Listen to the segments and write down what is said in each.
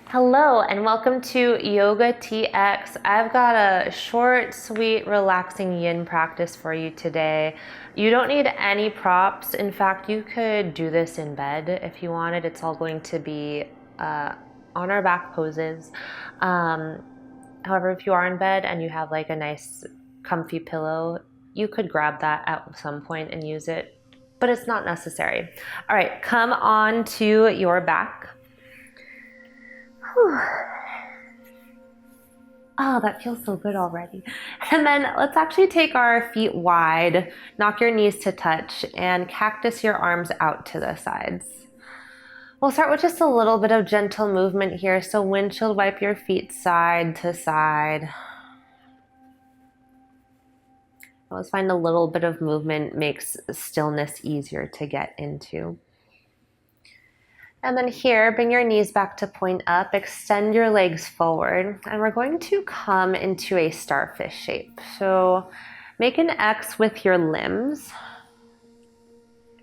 Hello and welcome to Yoga TX. I've got a short, sweet, relaxing yin practice for you today. You don't need any props. In fact, you could do this in bed if you wanted. It's all going to be on our back poses. However, if you are in bed and you have like a nice comfy pillow, you could grab that at some point and use it, but it's not necessary. All right, come on to your back. Whew. Oh, that feels so good already. And then let's actually take our feet wide, knock your knees to touch, and cactus your arms out to the sides. We'll start with just a little bit of gentle movement here. So windshield wipe your feet side to side. I always find a little bit of movement makes stillness easier to get into. And then here, bring your knees back to point up, extend your legs forward, and we're going to come into a starfish shape. So make an X with your limbs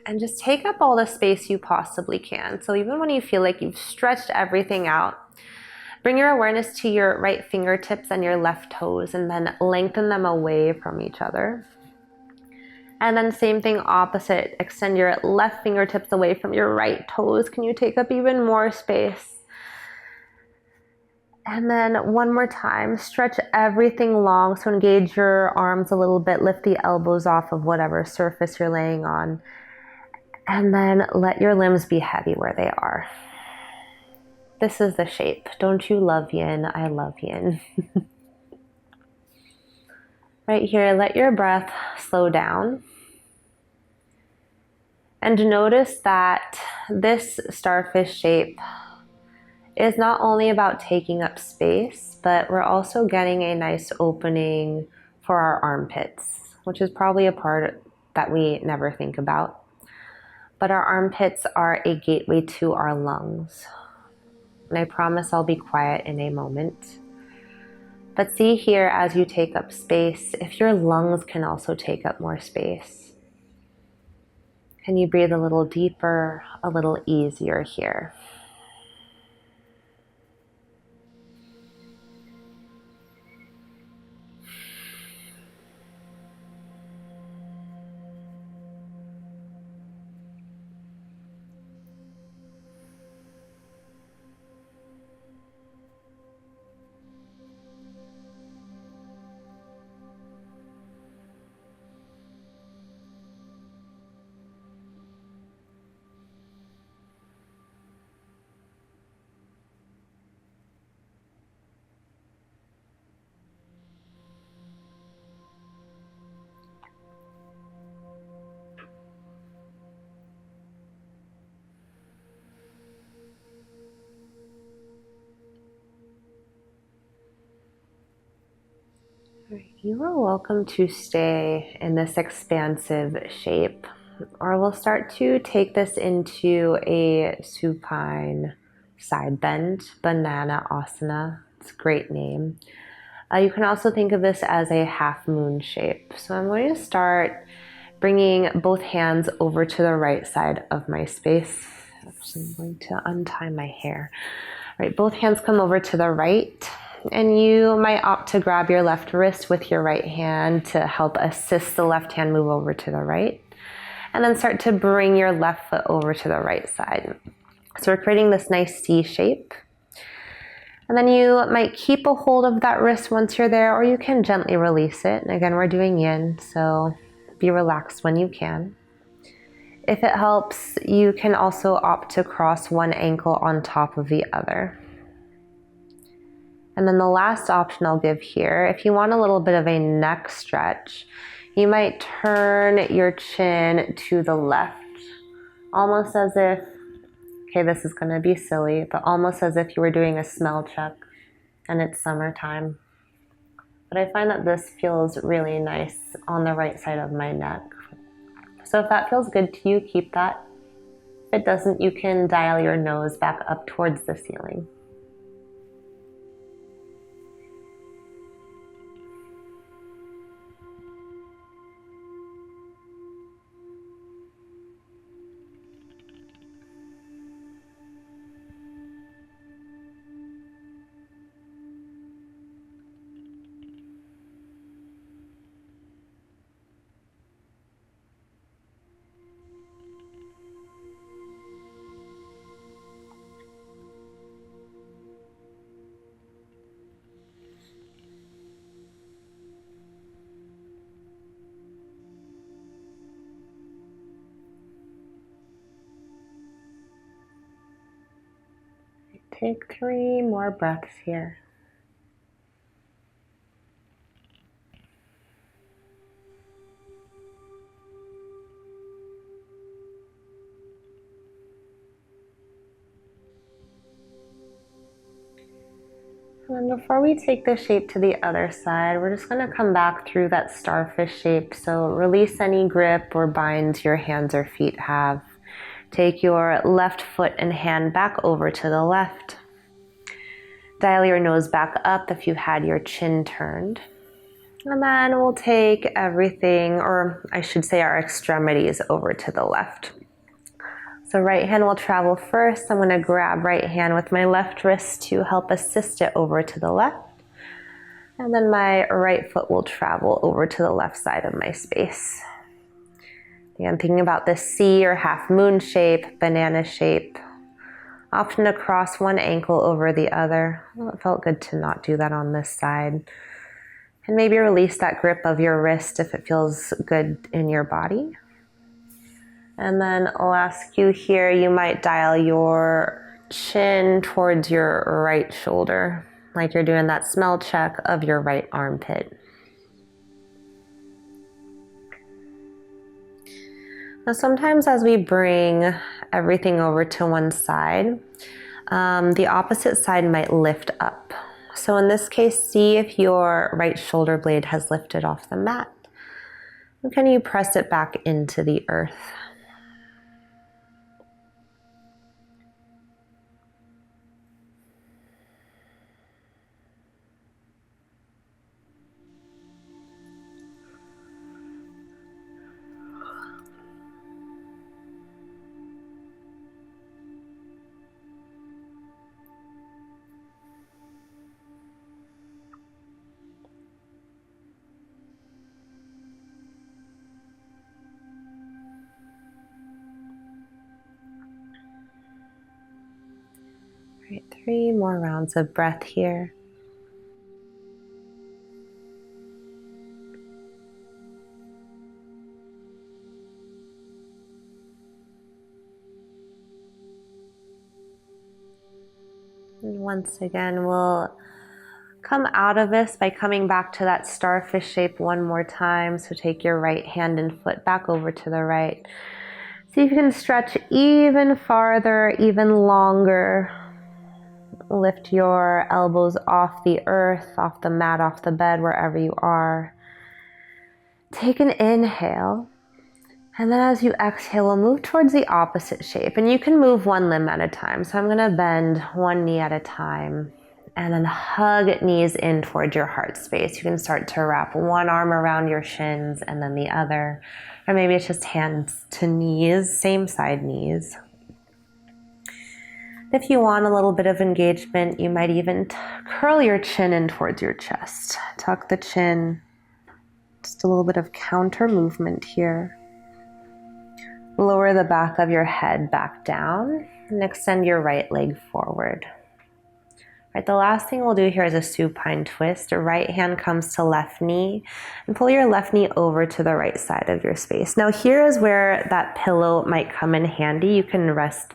and just take up all the space you possibly can. So even when you feel like you've stretched everything out, bring your awareness to your right fingertips and your left toes and then lengthen them away from each other. And then same thing opposite, extend your left fingertips away from your right toes. Can you take up even more space? And then one more time, stretch everything long. So engage your arms a little bit, lift the elbows off of whatever surface you're laying on. And then let your limbs be heavy where they are. This is the shape. Don't you love yin? I love yin. Right here, let your breath slow down. And notice that this starfish shape is not only about taking up space, but we're also getting a nice opening for our armpits, which is probably a part that we never think about. But our armpits are a gateway to our lungs. And I promise I'll be quiet in a moment. But see here, as you take up space, if your lungs can also take up more space. Can you breathe a little deeper, a little easier here? You are welcome to stay in this expansive shape, or we'll start to take this into a supine side bend, banana asana. It's a great name. You can also think of this as a half moon shape. So I'm going to start bringing both hands over to the right side of my space. Actually, I'm going to untie my hair. All right, both hands come over to the right. And you might opt to grab your left wrist with your right hand to help assist the left hand move over to the right. And then start to bring your left foot over to the right side. So we're creating this nice C shape. And then you might keep a hold of that wrist once you're there, or you can gently release it. And again, we're doing yin, so be relaxed when you can. If it helps, you can also opt to cross one ankle on top of the other. And then the last option I'll give here, if you want a little bit of a neck stretch, you might turn your chin to the left, almost as if, okay, this is going to be silly, but almost as if you were doing a smell check and it's summertime. But I find that this feels really nice on the right side of my neck. So if that feels good to you, keep that. If it doesn't, you can dial your nose back up towards the ceiling. Take 3 more breaths here. And then before we take the shape to the other side, we're just going to come back through that starfish shape. So release any grip or binds your hands or feet have. Take your left foot and hand back over to the left. Dial your nose back up if you had your chin turned. And then we'll take everything, or I should say our extremities, over to the left. So right hand will travel first. I'm going to grab right hand with my left wrist to help assist it over to the left. And then my right foot will travel over to the left side of my space. Again, thinking about this C or half moon shape, banana shape, often across one ankle over the other. Well, it felt good to not do that on this side. And maybe release that grip of your wrist if it feels good in your body. And then I'll ask you here, you might dial your chin towards your right shoulder, like you're doing that smell check of your right armpit. Now sometimes as we bring everything over to one side, the opposite side might lift up. So in this case, see if your right shoulder blade has lifted off the mat. And can you press it back into the earth? Right, 3 more rounds of breath here. And once again, we'll come out of this by coming back to that starfish shape one more time. So take your right hand and foot back over to the right. See if you can stretch even farther, even longer. Lift your elbows off the earth, off the mat, off the bed, wherever you are. Take an inhale. And then as you exhale, we'll move towards the opposite shape. And you can move one limb at a time. So I'm going to bend one knee at a time. And then hug knees in towards your heart space. You can start to wrap one arm around your shins and then the other. Or maybe it's just hands to knees, same side knees. If you want a little bit of engagement, you might even curl your chin in towards your chest. Tuck the chin. Just a little bit of counter movement here. Lower the back of your head back down and extend your right leg forward. Right, the last thing we'll do here is a supine twist. Your right hand comes to left knee and pull your left knee over to the right side of your space. Now here is where that pillow might come in handy. You can rest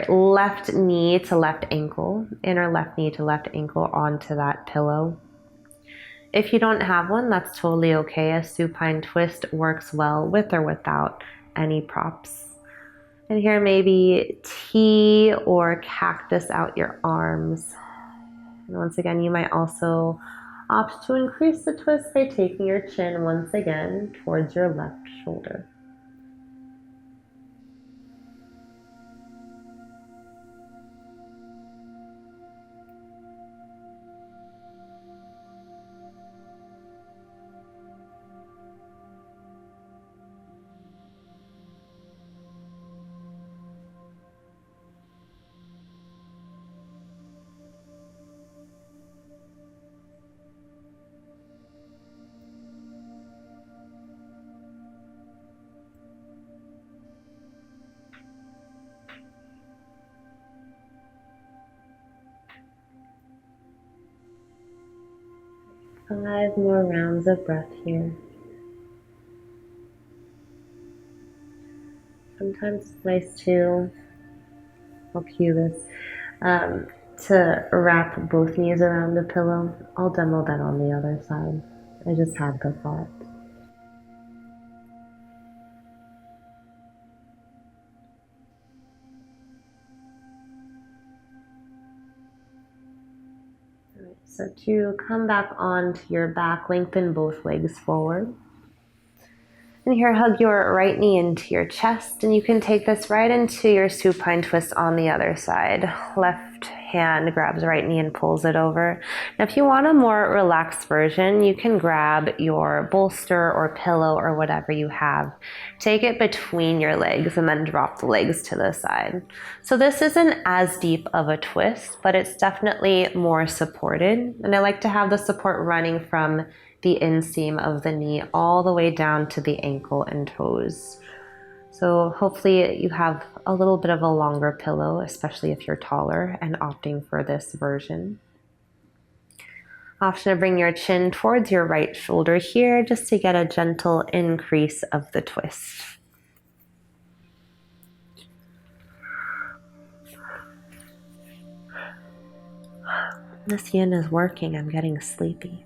left knee to left ankle, inner left knee to left ankle onto that pillow. If you don't have one, that's totally okay. A supine twist works well with or without any props. And here maybe T or cactus out your arms. And once again, you might also opt to increase the twist by taking your chin once again towards your left shoulder. Five more rounds of breath here. Sometimes it's nice to, I'll cue this, To wrap both knees around the pillow. I'll demo that on the other side. I just had the thought. So to come back onto your back, lengthen both legs forward. And here, hug your right knee into your chest, and you can take this right into your supine twist on the other side. Left hand grabs right knee and pulls it over. Now, if you want a more relaxed version, you can grab your bolster or pillow or whatever you have. Take it between your legs and then drop the legs to the side. So this isn't as deep of a twist, but it's definitely more supported. And I like to have the support running from the inseam of the knee all the way down to the ankle and toes. So hopefully you have a little bit of a longer pillow, especially if you're taller and opting for this version. Option to bring your chin towards your right shoulder here just to get a gentle increase of the twist. This yin is working. I'm getting sleepy.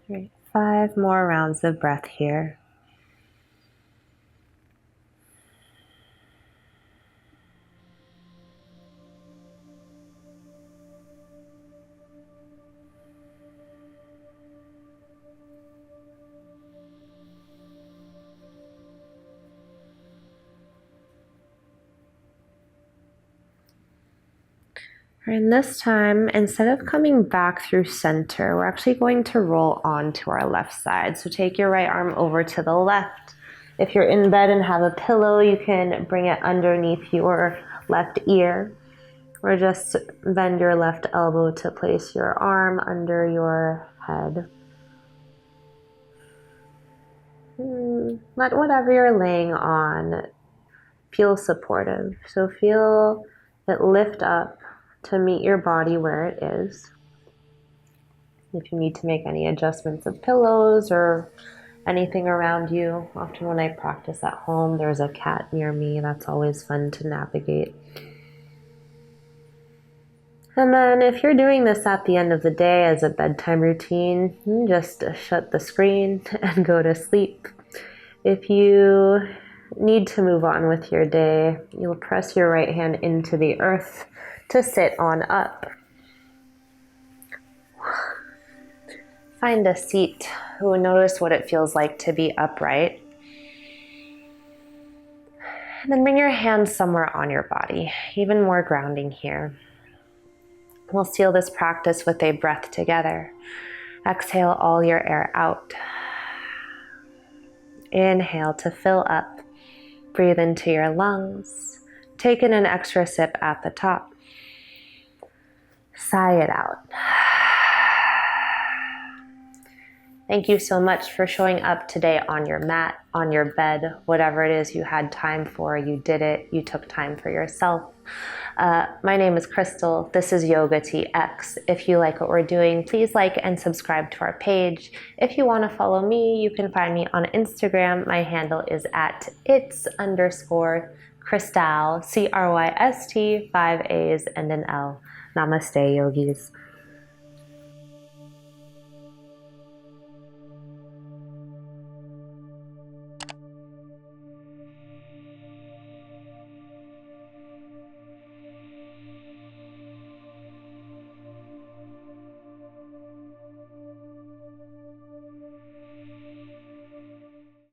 All right, 5 more rounds of breath here. And this time, instead of coming back through center, we're actually going to roll onto our left side. So take your right arm over to the left. If you're in bed and have a pillow, you can bring it underneath your left ear. Or just bend your left elbow to place your arm under your head. Let whatever you're laying on feel supportive. So feel it lift up to meet your body where it is. If you need to make any adjustments of pillows or anything around you, often when I practice at home, there's a cat near me. That's always fun to navigate. And then if you're doing this at the end of the day as a bedtime routine, just shut the screen and go to sleep. If you need to move on with your day, you'll press your right hand into the earth to sit on up. Find a seat. Notice what it feels like to be upright. And then bring your hands somewhere on your body, even more grounding here. We'll seal this practice with a breath together. Exhale all your air out. Inhale to fill up. Breathe into your lungs. Take in an extra sip at the top. Sigh it out. Thank you so much for showing up today on your mat, on your bed, whatever it is you had time for, you did it, you took time for yourself. My name is Crystal. This is Yoga TX. If you like what we're doing, please like and subscribe to our page. If you want to follow me, you can find me on Instagram. My handle is at its_Crystal, CRYST, 5 A's and an L. Namaste, yogis.